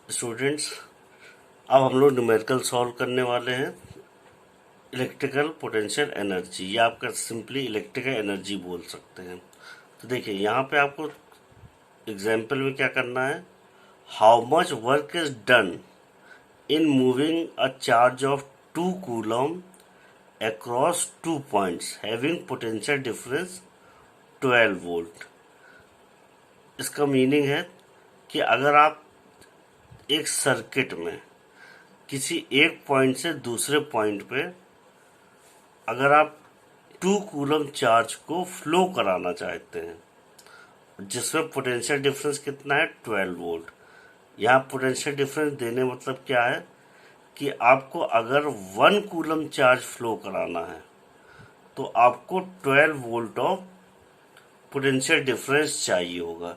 Students, अब हम लोग न्यूमेरिकल सॉल्व करने वाले हैं इलेक्ट्रिकल पोटेंशियल एनर्जी, या आपका सिंपली इलेक्ट्रिकल एनर्जी बोल सकते हैं। तो देखिए यहाँ पे आपको एग्जाम्पल में क्या करना है, how much work is done in moving a charge of 2 coulomb across 2 points having potential difference 12 volt. इसका मीनिंग है कि अगर आप एक सर्किट में किसी एक पॉइंट से दूसरे पॉइंट पे अगर आप 2 कूलम चार्ज को फ्लो कराना चाहते हैं जिसमें पोटेंशियल डिफरेंस कितना है 12 वोल्ट। यहाँ पोटेंशियल डिफरेंस देने मतलब क्या है कि आपको अगर 1 कूलम चार्ज फ्लो कराना है तो आपको 12 वोल्ट ऑफ पोटेंशियल डिफरेंस चाहिए होगा,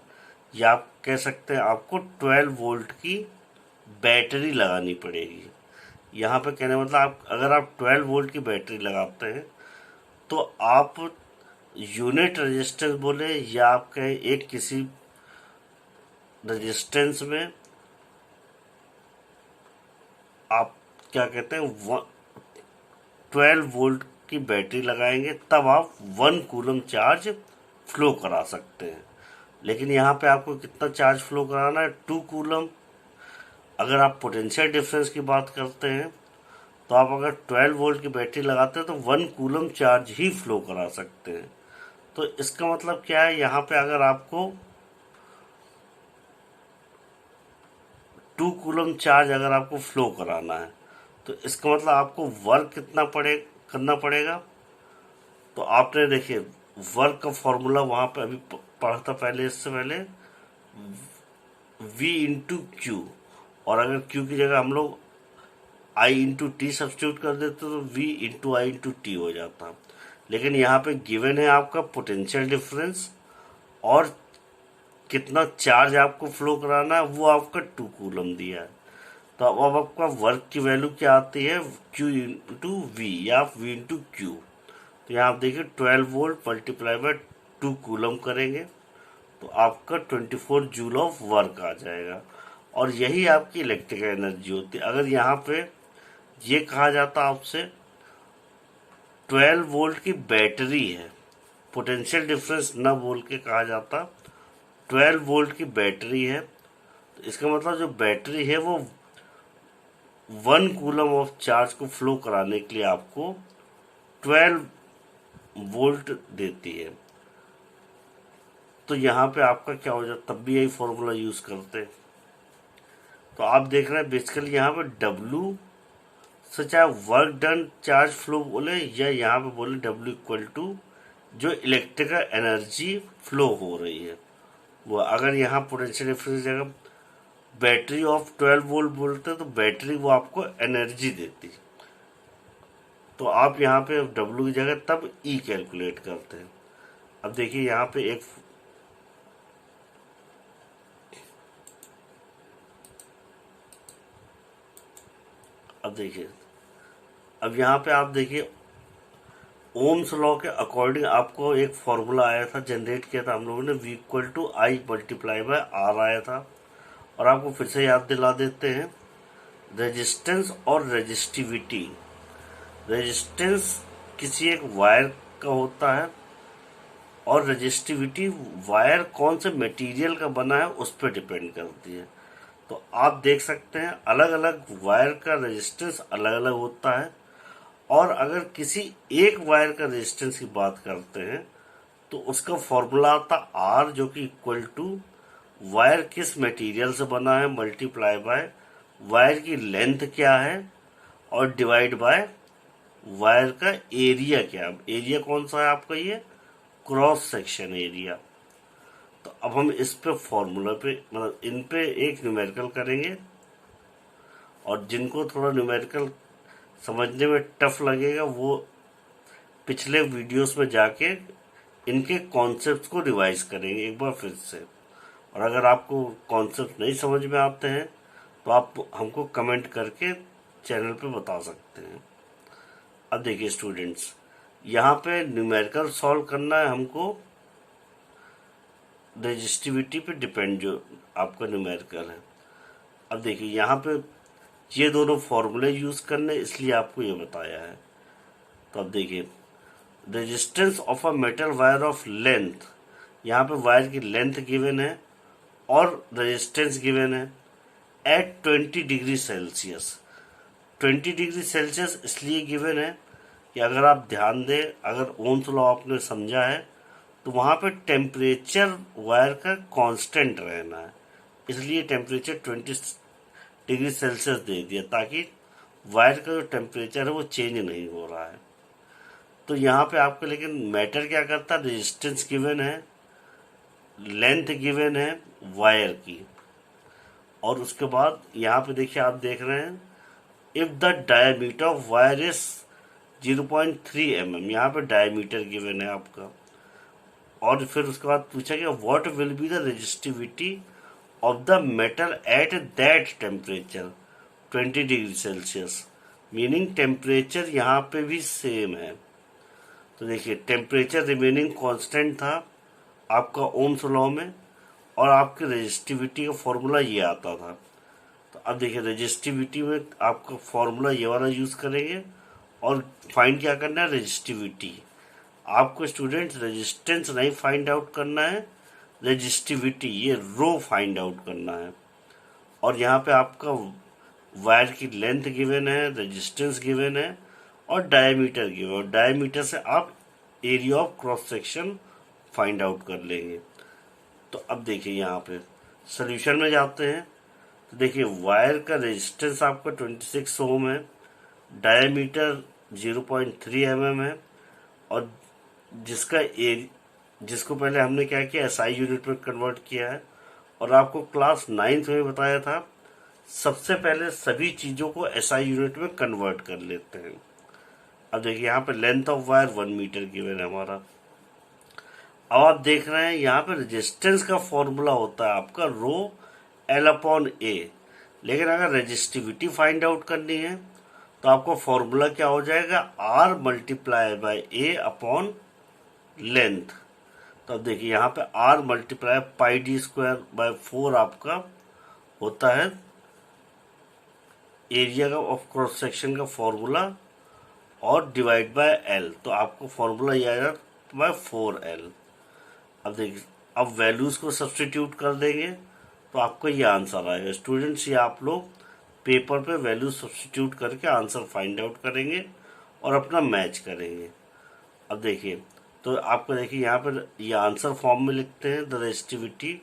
या आप कह सकते हैं आपको 12 वोल्ट की बैटरी लगानी पड़ेगी। यहाँ पे कहने मतलब अगर आप 12 वोल्ट की बैटरी लगाते हैं तो आप यूनिट रेजिस्टेंस बोले या आप कहें एक किसी रेजिस्टेंस में आप क्या कहते हैं 12 वोल्ट की बैटरी लगाएंगे तब आप 1 कूलम चार्ज फ्लो करा सकते हैं। लेकिन यहाँ पे आपको कितना चार्ज फ्लो कराना है 2 कूलम। अगर आप पोटेंशियल डिफरेंस की बात करते हैं तो आप अगर 12 वोल्ट की बैटरी लगाते हैं तो 1 कूलम चार्ज ही फ्लो करा सकते हैं। तो इसका मतलब क्या है, यहाँ पे अगर आपको 2 कूलम चार्ज अगर आपको फ्लो कराना है तो इसका मतलब आपको वर्क कितना करना पड़ेगा। तो आपने देखिए वर्क का फॉर्मूला वहां पे अभी पढ़ा था पहले, इससे पहले V इंटू क्यू, और अगर क्यू की जगह हम लोग I इंटू टी सब्सिट्यूट कर देते तो V इंटू आई इंटू टी हो जाता। लेकिन यहाँ पे गिवन है आपका पोटेंशियल डिफरेंस और कितना चार्ज आपको फ्लो कराना है वो आपका 2 कूलम दिया है। तो अब आपका वर्क की वैल्यू क्या आती है Q इंटू वी या V इंटू क्यू। तो यहाँ आप देखिए 12 वोल्ट मल्टीप्लाई बाय 2 कूलम करेंगे तो आपका 24 जूल ऑफ वर्क आ जाएगा, और यही आपकी इलेक्ट्रिकल एनर्जी होती है। अगर यहाँ पे ये कहा जाता आपसे 12 वोल्ट की बैटरी है, पोटेंशियल डिफरेंस न बोल के कहा जाता 12 वोल्ट की बैटरी है, तो इसका मतलब जो बैटरी है वो 1 कूलम ऑफ चार्ज को फ्लो कराने के लिए आपको 12 वोल्ट देती है। तो यहाँ पे आपका क्या हो जाता, तब भी यही फॉर्मूला यूज करते हैं। तो आप देख रहे हैं बेसिकली यहाँ पे W से चाहे वर्क डन चार्ज फ्लो बोले या यहाँ पे बोले W इक्वल टू जो इलेक्ट्रिकल एनर्जी फ्लो हो रही है वो। अगर यहाँ पोटेंशियल डिफरेंस जगह बैटरी ऑफ 12 वोल्ट बोलते हैं तो बैटरी वो आपको एनर्जी देती। तो आप यहाँ पे W की जगह तब E कैलकुलेट करते हैं। अब देखिए यहाँ पे अब यहाँ पे आप देखिए ओम्स लॉ के अकॉर्डिंग आपको एक फॉर्मूला आया था, जनरेट किया था हम लोगों ने, V equal to I multiply by R आया था। और आपको फिर से याद दिला देते हैं रेजिस्टेंस और रेजिस्टिविटी। रेजिस्टेंस किसी एक वायर का होता है और रेजिस्टिविटी वायर कौन से मटेरियल का बना है उस पर डिपेंड करती है। तो आप देख सकते हैं अलग अलग वायर का रेजिस्टेंस अलग अलग होता है, और अगर किसी एक वायर का रेजिस्टेंस की बात करते हैं तो उसका फॉर्मूला आता आर, जो कि इक्वल टू वायर किस मटेरियल से बना है मल्टीप्लाई बाय वायर की लेंथ क्या है और डिवाइड बाय वायर का एरिया क्या है। एरिया कौन सा है आपका, ये क्रॉस सेक्शन एरिया। तो अब हम इस पे फॉर्मूला पे मतलब इन पे एक न्यूमेरिकल करेंगे, और जिनको थोड़ा न्यूमेरिकल समझने में टफ लगेगा वो पिछले वीडियोस में जाके इनके कॉन्सेप्ट्स को रिवाइज करेंगे एक बार फिर से। और अगर आपको कॉन्सेप्ट नहीं समझ में आते हैं तो आप हमको कमेंट करके चैनल पे बता सकते हैं। अब देखिए स्टूडेंट्स, यहाँ पे न्यूमेरिकल सॉल्व करना है हमको रेजिस्टिविटी पे डिपेंड, जो आपका न्यूमेरिकल है। अब देखिए यहाँ पे ये दोनों फॉर्मूले यूज करने, इसलिए आपको ये बताया है। तो अब देखिए resistance of a metal wire of length, यहाँ पे वायर की लेंथ गिवन है और रेजिस्टेंस गिवन है at 20 degree Celsius. 20 degree Celsius इसलिए गिवन है कि अगर आप ध्यान दें, अगर ओम्स लॉ आपने समझा है तो वहाँ पे टेम्परेचर वायर का कांस्टेंट रहना है, इसलिए टेम्परेचर 20 डिग्री सेल्सियस दे दिया ताकि वायर का जो टेम्परेचर है वो चेंज नहीं हो रहा है। तो यहाँ पे आपको लेकिन मैटर क्या करता है, रेजिस्टेंस गिवन है, लेंथ गिवन है वायर की, और उसके बाद यहाँ पे देखिए आप देख रहे हैं if the diameter of wire is 0.3 mm, यहाँ पे डायमीटर गिवन है आपका। और फिर उसके बाद पूछा गया what will be the resistivity of the metal at that temperature 20 degree Celsius, meaning temperature यहाँ पे भी सेम है। तो देखिए टेम्परेचर रिमेनिंग कांस्टेंट था आपका ओम्स लॉ में, और आपके रेजिस्टिविटी का फॉर्मूला ये आता था। तो अब देखिए रेजिस्टिविटी में आपका फॉर्मूला ये वाला यूज करेंगे, और फाइंड क्या करना है, रेजिस्टिविटी। आपको स्टूडेंट्स रेजिस्टेंस नहीं फाइंड आउट करना है, रेजिस्टिविटी ये रो फाइंड आउट करना है। और यहाँ पे आपका वायर की लेंथ गिवन है, रेजिस्टेंस गिवन है और डायमीटर गिवन है, और डायमीटर से आप area of cross section find out कर लेंगे। तो अब देखिए यहाँ पे सोल्यूशन में जाते हैं। तो देखिए वायर का रेजिस्टेंस आपका 26 ओम है, डायमीटर 0.3 mm है, और जिसको पहले हमने क्या किया, एसआई यूनिट में कन्वर्ट किया है। और आपको क्लास 9th में बताया था सबसे पहले सभी चीज़ों को एसआई यूनिट में कन्वर्ट कर लेते हैं। अब देखिए यहाँ पे length of wire 1 metre given है हमारा। अब आप देख रहे हैं यहाँ पे रेजिस्टेंस का फॉर्मूला होता है आपका रो L/A, लेकिन अगर रेजिस्टिविटी फाइंड आउट करनी है तो आपका फॉर्मूला क्या हो जाएगा, R × A/A लेंथ। तो अब देखिए यहाँ पे R × πd²/4 आपका होता है एरिया का ऑफ क्रॉस सेक्शन का फॉर्मूला, और डिवाइड बाय L, तो आपको फॉर्मूला ये आएगा बाय 4L। अब देखिए अब वैल्यूज को सब्स्टिट्यूट कर देंगे तो आपको ये आंसर आएगा। स्टूडेंट्स ये आप लोग पेपर पे वैल्यू सब्स्टिट्यूट करके आंसर फाइंड आउट करेंगे और अपना मैच करेंगे। अब देखिए तो आपको देखिए यहाँ पर ये आंसर फॉर्म में लिखते हैं, the resistivity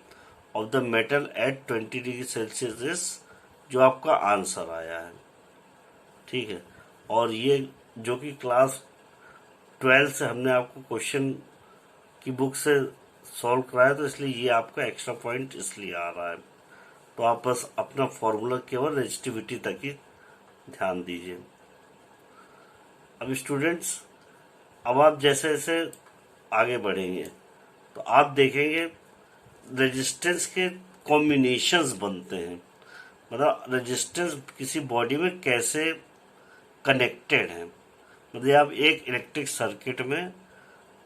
of the metal at 20 degree Celsius is, जो आपका आंसर आया है, ठीक है। और ये जो कि क्लास 12 से हमने आपको क्वेश्चन की बुक से सॉल्व कराया, तो इसलिए ये आपका एक्स्ट्रा पॉइंट इसलिए आ रहा है। तो आप बस अपना फॉर्मूला केवल रेजिस्टिविटी तक ही ध्यान दीजिए। अब स्टूडेंट्स अब आप जैसे जैसे आगे बढ़ेंगे तो आप देखेंगे रेजिस्टेंस के कॉम्बिनेशंस बनते हैं, मतलब रेजिस्टेंस किसी बॉडी में कैसे कनेक्टेड है, मतलब आप एक इलेक्ट्रिक सर्किट में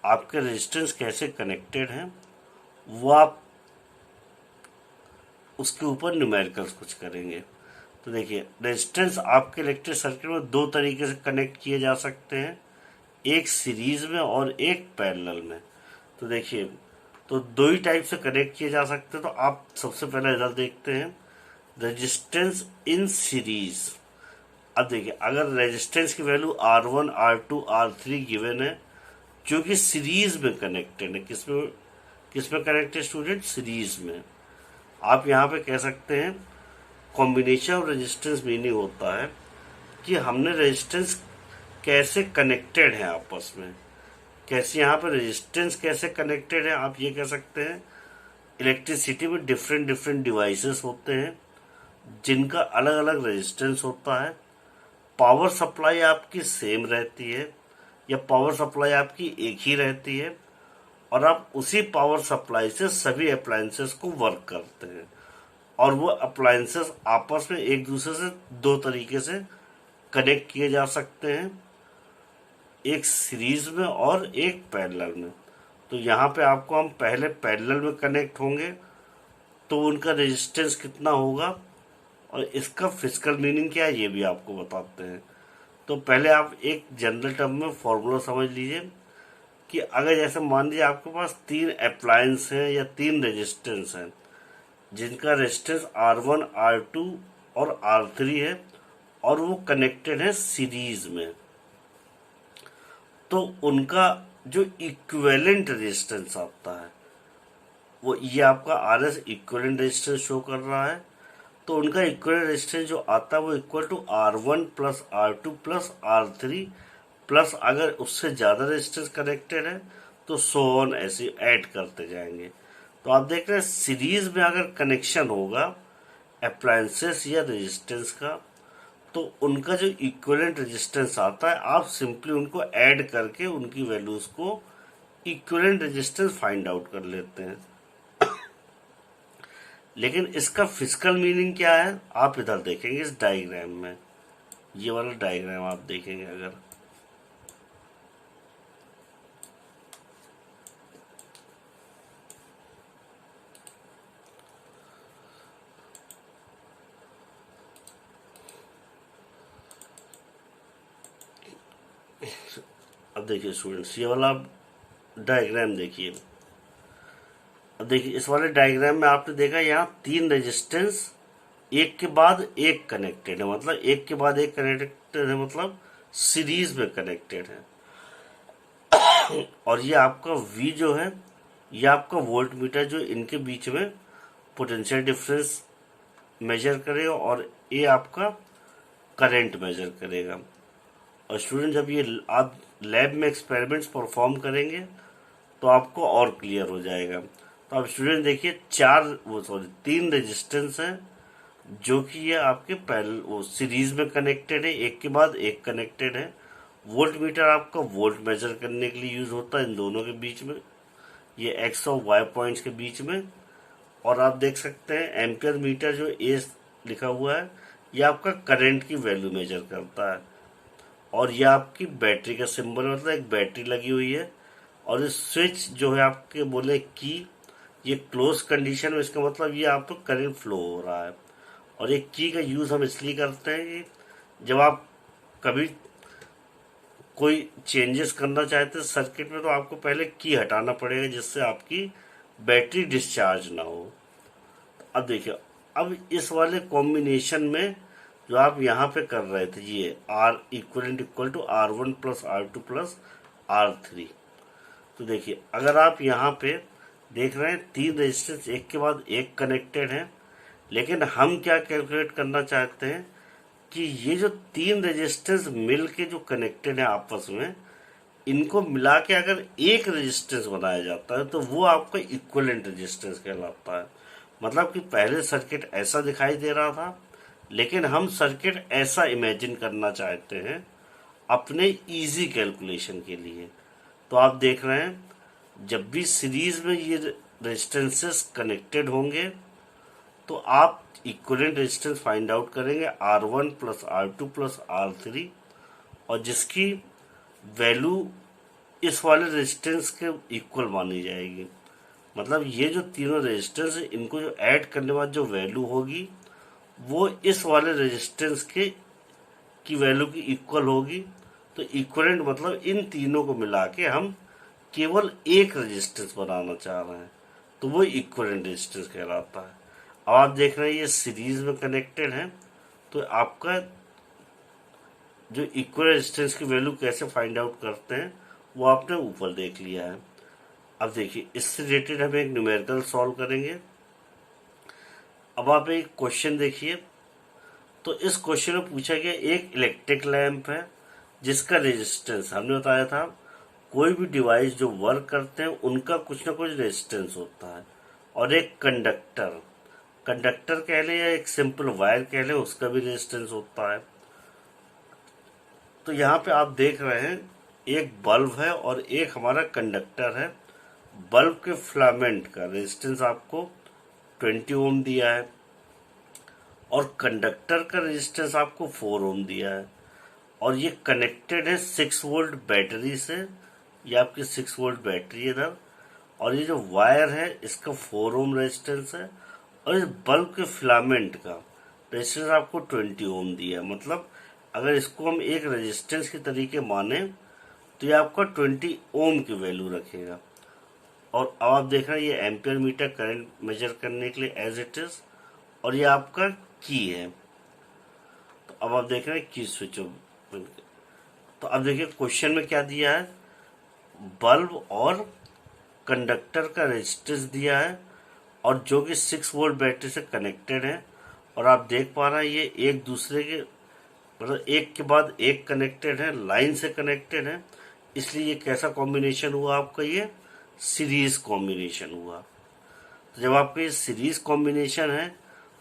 आपके रेजिस्टेंस कैसे कनेक्टेड हैं, वो आप उसके ऊपर न्यूमेरिकल्स कुछ करेंगे। तो देखिए रेजिस्टेंस आपके इलेक्ट्रिक सर्किट में दो तरीके से कनेक्ट किए जा सकते हैं, एक सीरीज में और एक पैरेलल में। तो देखिए तो दो ही टाइप से कनेक्ट किए जा सकते हैं। तो आप सबसे पहले इधर देखते हैं रेजिस्टेंस इन सीरीज। अब देखिए अगर रेजिस्टेंस की value R1, R2, R3 given है जो कि सीरीज में कनेक्टेड है, किसमें कनेक्टेड स्टूडेंट, सीरीज में। आप यहाँ पे कह सकते हैं कॉम्बिनेशन ऑफ रेजिस्टेंस मीनिंग होता है कि हमने रेजिस्टेंस कैसे कनेक्टेड है आपस में, कैसे यहाँ पे रेजिस्टेंस कैसे कनेक्टेड है। आप ये कह सकते हैं इलेक्ट्रिसिटी में डिफरेंट डिफरेंट डिवाइसेस होते हैं जिनका अलग अलग रेजिस्टेंस होता है। पावर सप्लाई आपकी सेम रहती है या पावर सप्लाई आपकी एक ही रहती है, और आप उसी पावर सप्लाई से सभी अप्लायंसेस को वर्क करते हैं, और वो अप्लायंसेस आपस में एक दूसरे से दो तरीके से कनेक्ट किए जा सकते हैं, एक सीरीज में और एक पैरेलल में। तो यहाँ पे आपको हम पहले पैरेलल में कनेक्ट होंगे तो उनका रेजिस्टेंस कितना होगा और इसका फिजिकल मीनिंग क्या है ये भी आपको बताते हैं। तो पहले आप एक जनरल टर्म में फॉर्मूला समझ लीजिए कि अगर जैसे मान लीजिए आपके पास 3 अप्लायंस हैं या 3 रेजिस्टेंस हैं जिनका रेजिस्टेंस R1, R2 और R3 है और वो कनेक्टेड है सीरीज में, तो उनका जो इक्विवेलेंट रेजिस्टेंस आता है वो ये आपका RS इक्विवेलेंट रेजिस्टेंस शो कर रहा है। तो उनका इक्विवेलेंट रेजिस्टेंस जो आता है वो equal to R1 plus R2 plus R3 plus अगर उससे ज़्यादा रेजिस्टेंस कनेक्टेड है तो सो ऑन ऐसे ऐड करते जाएंगे। तो आप देख रहे हैं सीरीज में अगर कनेक्शन होगा अप्लायंसेस या रेजिस्टेंस का तो उनका जो इक्विवेलेंट रेजिस्टेंस आता है आप सिंपली उनको ऐड करके उनकी वैल्यूज को इक्विवेलेंट रेजिस्टेंस फाइंड आउट कर लेते हैं। लेकिन इसका फिजिकल मीनिंग क्या है आप इधर देखेंगे इस डायग्राम में, ये वाला डायग्राम आप देखेंगे अगर, अब देखिए स्टूडेंट्स ये वाला डायग्राम देखिए। अब देखिए इस वाले डायग्राम में आपने देखा यहाँ 3 रेजिस्टेंस एक के बाद एक कनेक्टेड है, मतलब एक के बाद एक कनेक्टेड है मतलब सीरीज में कनेक्टेड है। और ये आपका V जो है ये आपका वोल्ट मीटर जो इनके बीच में पोटेंशियल डिफरेंस मेजर करेगा और ये आपका करंट मेजर करेगा। और स्टूडेंट जब ये आप लैब में एक्सपेरिमेंट्स परफॉर्म करेंगे तो आपको और क्लियर हो जाएगा। तो आप स्टूडेंट देखिए 3 रेजिस्टेंस हैं जो कि ये आपके वो सीरीज में कनेक्टेड है, एक के बाद एक कनेक्टेड है। वोल्ट मीटर आपका वोल्ट मेजर करने के लिए यूज होता है इन दोनों के बीच में, ये एक्स और वाई पॉइंट्स के बीच में। और आप देख सकते हैं एम्पियर मीटर जो ए लिखा हुआ है ये आपका करंट की वैल्यू मेजर करता है। और ये आपकी बैटरी का सिंबल मतलब एक बैटरी लगी हुई है। और इस स्विच जो है आपके बोले की ये क्लोज कंडीशन में, इसका मतलब ये आपको करंट फ्लो हो रहा है। और एक की का यूज हम इसलिए करते हैं कि जब आप कभी कोई चेंजेस करना चाहते हैं सर्किट में तो आपको पहले की हटाना पड़ेगा जिससे आपकी बैटरी डिस्चार्ज ना हो। अब देखिए अब इस वाले कॉम्बिनेशन में जो आप यहाँ पे कर रहे थे ये R equal to R1 plus R2 plus R3। तो देखिए अगर आप यहाँ पे देख रहे हैं 3 रेजिस्टेंस एक के बाद एक कनेक्टेड है, लेकिन हम क्या कैलकुलेट करना चाहते हैं कि ये जो 3 रेजिस्टेंस मिल के जो कनेक्टेड है आपस में इनको मिला के अगर एक रेजिस्टेंस बनाया जाता है तो वो आपका इक्विवेलेंट रेजिस्टेंस कहलाता है। मतलब कि पहले सर्किट ऐसा दिखाई दे रहा था लेकिन हम सर्किट ऐसा इमेजिन करना चाहते हैं अपने इजी कैलकुलेशन के लिए। तो आप देख रहे हैं जब भी सीरीज में ये रेजिस्टेंसेस कनेक्टेड होंगे तो आप इक्विवेलेंट रेजिस्टेंस फाइंड आउट करेंगे R1 plus R2 plus R3 और जिसकी वैल्यू इस वाले रेजिस्टेंस के इक्वल मानी जाएगी। मतलब ये जो तीनों रेजिस्टेंस है इनको जो ऐड करने के बाद जो वैल्यू होगी वो इस वाले रेजिस्टेंस के की वैल्यू की इक्वल होगी। तो इक्विवेलेंट मतलब इन तीनों को मिला के हम केवल एक रेजिस्टेंस बनाना चाह रहे हैं तो वो इक्विवेलेंट रेजिस्टेंस कहलाता है। अब आप देख रहे हैं ये सीरीज में कनेक्टेड है तो आपका जो इक्विवेलेंट रेजिस्टेंस की वैल्यू कैसे फाइंड आउट करते हैं वो आपने ऊपर देख लिया है। अब देखिए इससे रिलेटेड हम एक न्यूमेरिकल सॉल्व करेंगे। अब आप एक क्वेश्चन देखिए। तो इस क्वेश्चन में पूछा गया एक इलेक्ट्रिक लैंप है जिसका रेजिस्टेंस हमने बताया था कोई भी डिवाइस जो वर्क करते हैं उनका कुछ ना कुछ रेजिस्टेंस होता है। और एक कंडक्टर कह ले या एक सिंपल वायर कह ले उसका भी रेजिस्टेंस होता है। तो यहाँ पे आप देख रहे हैं एक बल्ब है और एक हमारा कंडक्टर है। बल्ब के फिलामेंट का रेजिस्टेंस आपको 20 ओम दिया है और कंडक्टर का रेजिस्टेंस आपको 4 ओम दिया है। और ये कनेक्टेड है 6 वोल्ट बैटरी से, ये आपकी 6 वोल्ट बैटरी है इधर। और ये जो वायर है इसका 4 ओम रेजिस्टेंस है और इस बल्ब के फिलामेंट का रेजिस्टेंस आपको 20 ओम दिया है। मतलब अगर इसको हम एक रेजिस्टेंस के तरीके माने तो ये आपका 20 ओम की वैल्यू रखेगा। और अब आप देख रहे हैं ये एम्पियर मीटर करंट मेजर करने के लिए एज इट इज, और ये आपका की है। तो अब आप देख रहे हैं की स्विच ऑफ। तो अब देखिए क्वेश्चन में क्या दिया है, बल्ब और कंडक्टर का रेजिस्टेंस दिया है और जो कि 6 वोल्ट बैटरी से कनेक्टेड है। और आप देख पा रहे हैं ये एक दूसरे के मतलब एक के बाद एक कनेक्टेड है, लाइन से कनेक्टेड है। इसलिए ये कैसा कॉम्बिनेशन हुआ आपका, ये सीरीज कॉम्बिनेशन हुआ। तो जब आपका ये सीरीज कॉम्बिनेशन है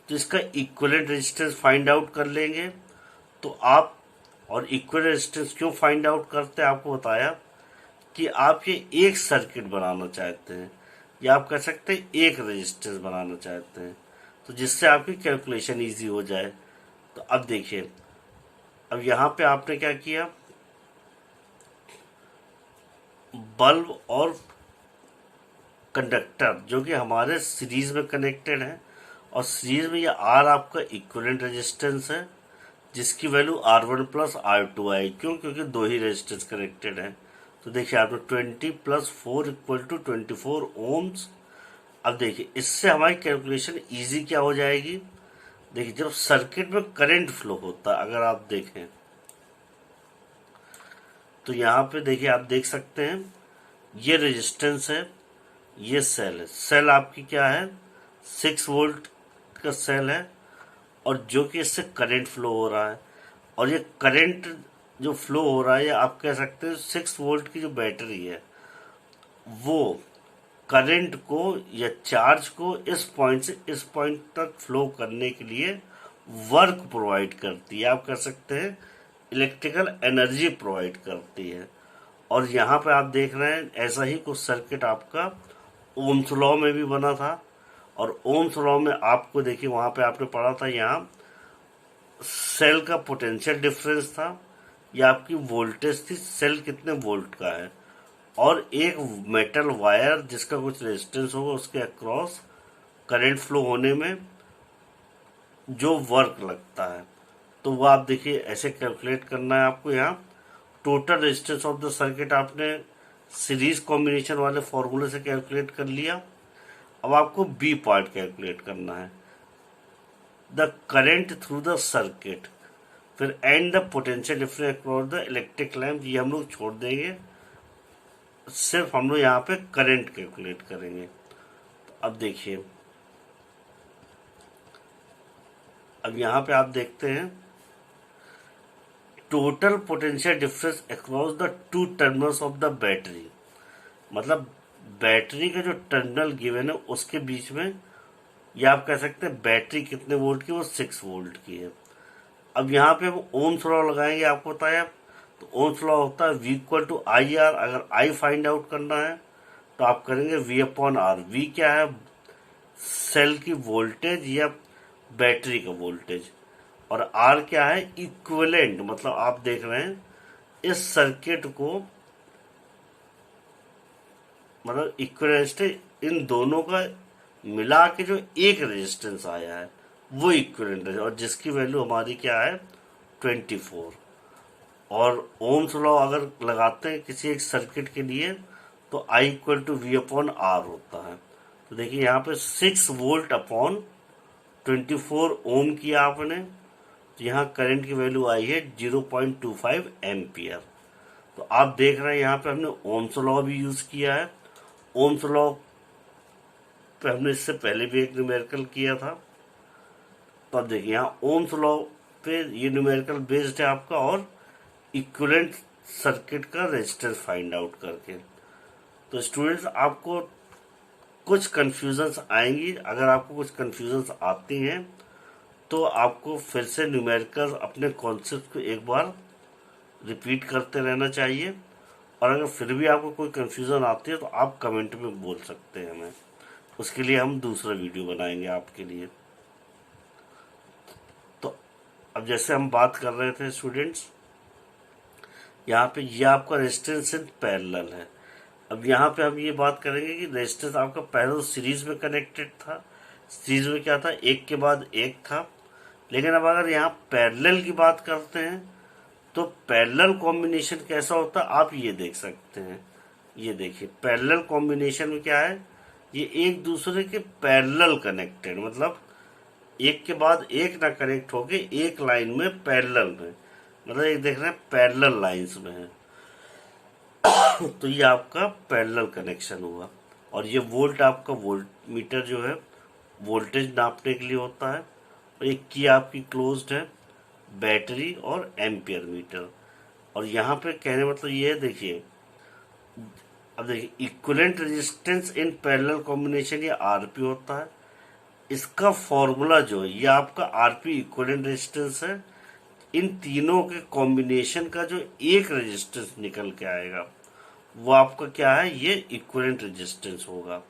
तो इसका इक्विवेलेंट रेजिस्टेंस फाइंड आउट कर लेंगे। तो आप और इक्विवेलेंट रेजिस्टेंस क्यों फाइंड आउट करते हैं, आपको बताया कि आप ये एक सर्किट बनाना चाहते हैं या आप कह सकते हैं एक रेजिस्टेंस बनाना चाहते हैं, तो जिससे आपकी कैलकुलेशन इजी हो जाए। तो अब देखिए, अब यहाँ पे आपने क्या किया, बल्ब और कंडक्टर जो कि हमारे सीरीज में कनेक्टेड है, और सीरीज में ये आर आपका इक्विवेलेंट रेजिस्टेंस है जिसकी वैल्यू R1 प्लस R2 आई। क्यों, क्योंकि दो ही रेजिस्टेंस कनेक्टेड है। तो देखिए आपने 20 प्लस 4 इक्वल टू 24 ओम्स। अब देखिए इससे हमारी कैलकुलेशन इजी क्या हो जाएगी। देखिए जब सर्किट में करंट फ्लो होता है, अगर आप देखें तो यहाँ पे देखिए आप देख सकते हैं ये रेजिस्टेंस है, ये सेल है। सेल आपकी क्या है, 6 वोल्ट का सेल है, और जो कि इससे करंट फ्लो हो रहा है। और ये करंट जो फ्लो हो रहा है, ये आप कह सकते हैं 6 वोल्ट की जो बैटरी है वो करंट को या चार्ज को इस पॉइंट से इस पॉइंट तक फ्लो करने के लिए वर्क प्रोवाइड करती है। आप कह सकते हैं इलेक्ट्रिकल एनर्जी प्रोवाइड करती है। और यहाँ पे आप देख रहे हैं ऐसा ही कुछ सर्किट आपका ओम्स लॉ में भी बना था। और ओम्स लॉ में आपको देखिए वहाँ पे आपने पढ़ा था, यहाँ सेल का पोटेंशियल डिफरेंस था, या आपकी वोल्टेज थी, सेल कितने वोल्ट का है, और एक मेटल वायर जिसका कुछ रेजिस्टेंस होगा उसके अक्रॉस करंट फ्लो होने में जो वर्क लगता है। तो वो आप देखिए ऐसे कैलकुलेट करना है आपको। यहाँ total resistance of the circuit आपने सीरीज कॉम्बिनेशन वाले फॉर्मूले से कैलकुलेट कर लिया। अब आपको बी पार्ट कैलकुलेट करना है, the current through the circuit, फिर and the potential difference across the electric lamp. ये हम लोग छोड़ देंगे, सिर्फ हम लोग यहाँ पे करंट कैलकुलेट करेंगे। तो अब देखिए, अब यहाँ पे आप देखते हैं total potential difference across the two terminals of the battery. मतलब बैटरी का जो टर्मिनल गिवन है उसके बीच में, या आप कह सकते हैं बैटरी कितने वोल्ट की, वो 6 वोल्ट की है। अब यहाँ पे हम ओम्स लॉ लगाएंगे, आपको बताया। तो ओम्स लॉ होता है V equal to I R. अगर I फाइंड आउट करना है तो आप करेंगे V अपॉन आर। V क्या है, सेल की वोल्टेज या बैटरी का वोल्टेज, और R क्या है, इक्विवेलेंट। मतलब आप देख रहे हैं इस सर्किट को, मतलब इक्विवेलेंट इन दोनों का मिला के जो एक रेजिस्टेंस आया है वो इक्विवेलेंट है, और जिसकी वैल्यू हमारी क्या है 24। और ओम्स लॉ अगर लगाते हैं किसी एक सर्किट के लिए तो I equal to V upon R होता है। तो देखिए यहाँ पे 6 वोल्ट अपॉन 24 ओम किया आपने, तो यहाँ करंट की वैल्यू आई है 0.25 एम्पियर। तो आप देख रहे हैं यहाँ पे हमने ओम्स लॉ भी यूज किया है। ओम्स लॉ पे हमने इससे पहले भी एक न्यूमेरिकल किया था। तो अब देखिए यहाँ ओम्स लॉ पे ये न्यूमेरिकल बेस्ड है आपका, और इक्विवेलेंट सर्किट का रेजिस्टेंस फाइंड आउट करके। तो स्टूडेंट्स आपको कुछ कंफ्यूजन्स आएंगी। अगर आपको कुछ कंफ्यूजन्स आती हैं तो आपको फिर से न्यूमेरिकल अपने कॉन्सेप्ट को एक बार रिपीट करते रहना चाहिए। और अगर फिर भी आपको कोई कंफ्यूजन आती है तो आप कमेंट में बोल सकते हैं हमें, उसके लिए हम दूसरा वीडियो बनाएंगे आपके लिए। तो अब जैसे हम बात कर रहे थे स्टूडेंट्स, यहाँ पे ये आपका रेजिस्टेंस इन पैरेलल है। अब यहाँ पे हम ये बात करेंगे कि रेजिस्टेंस आपका पहले सीरीज में कनेक्टेड था। सीरीज में क्या था, एक के बाद एक था। लेकिन अब अगर यहाँ पैरेलल की बात करते हैं तो पैरेलल कॉम्बिनेशन कैसा होता है आप ये देख सकते हैं। ये देखिए पैरेलल कॉम्बिनेशन में क्या है, ये एक दूसरे के पैरेलल कनेक्टेड, मतलब एक के बाद एक ना कनेक्ट होके एक लाइन में पैरेलल में, मतलब एक देख रहे हैं पैरेलल लाइंस में है। तो ये आपका पैरेलल कनेक्शन हुआ। और ये वोल्ट आपका वोल्ट मीटर जो है वोल्टेज नापने के लिए होता है। और एक की आपकी क्लोज्ड है बैटरी और एम्पियर मीटर। और यहाँ पे कहने मतलब ये है, देखिए अब देखिए equivalent resistance in parallel combination ये आरपी होता है। इसका फॉर्मूला जो है ये आपका आरपी इक्विवेलेंट रेजिस्टेंस है। इन तीनों के कॉम्बिनेशन का जो एक रेजिस्टेंस निकल के आएगा वो आपका क्या है, ये इक्विवेलेंट रेजिस्टेंस होगा।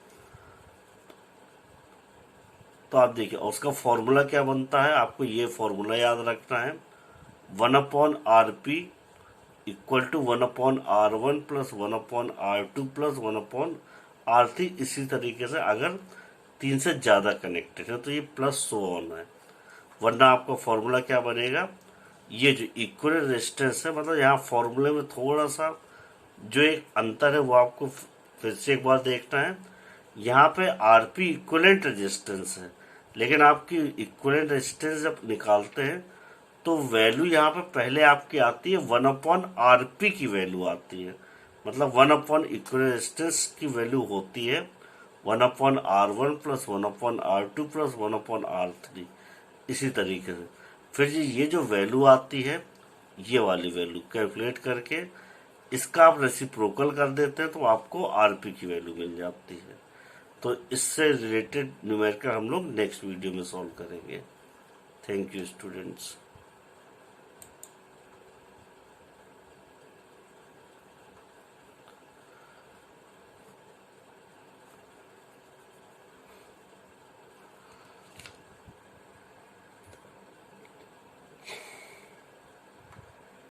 तो आप देखिए और उसका फॉर्मूला क्या बनता है, आपको ये फॉर्मूला याद रखना है, 1/RP equal to 1/R1 plus 1/R2 plus 1/R3। इसी तरीके से अगर 3 से ज्यादा कनेक्टेड है तो ये प्लस सो ऑन है, वरना आपका फॉर्मूला क्या बनेगा, ये जो इक्विवेलेंट रेजिस्टेंस है, मतलब यहाँ फॉर्मूले में थोड़ा सा जो एक अंतर है वो आपको फिर से एक बार देखना है। यहाँ पे आरपी इक्विवेलेंट रेजिस्टेंस है, लेकिन आपकी इक्विवेलेंट रेजिस्टेंस जब निकालते हैं तो वैल्यू यहाँ पे पहले आपकी आती है 1/RP की वैल्यू आती है, मतलब 1/ इक्विवेलेंट रेजिस्टेंस की वैल्यू होती है 1/R1 plus 1/R2 plus 1/R3। इसी तरीके से फिर ये जो वैल्यू आती है ये वाली वैल्यू कैलकुलेट करके इसका आप रेसिप्रोकल कर देते हैं तो आपको आरपी की वैल्यू मिल जाती है। तो इससे रिलेटेड न्यूमेरिकल हम लोग नेक्स्ट वीडियो में सॉल्व करेंगे। Thank you students.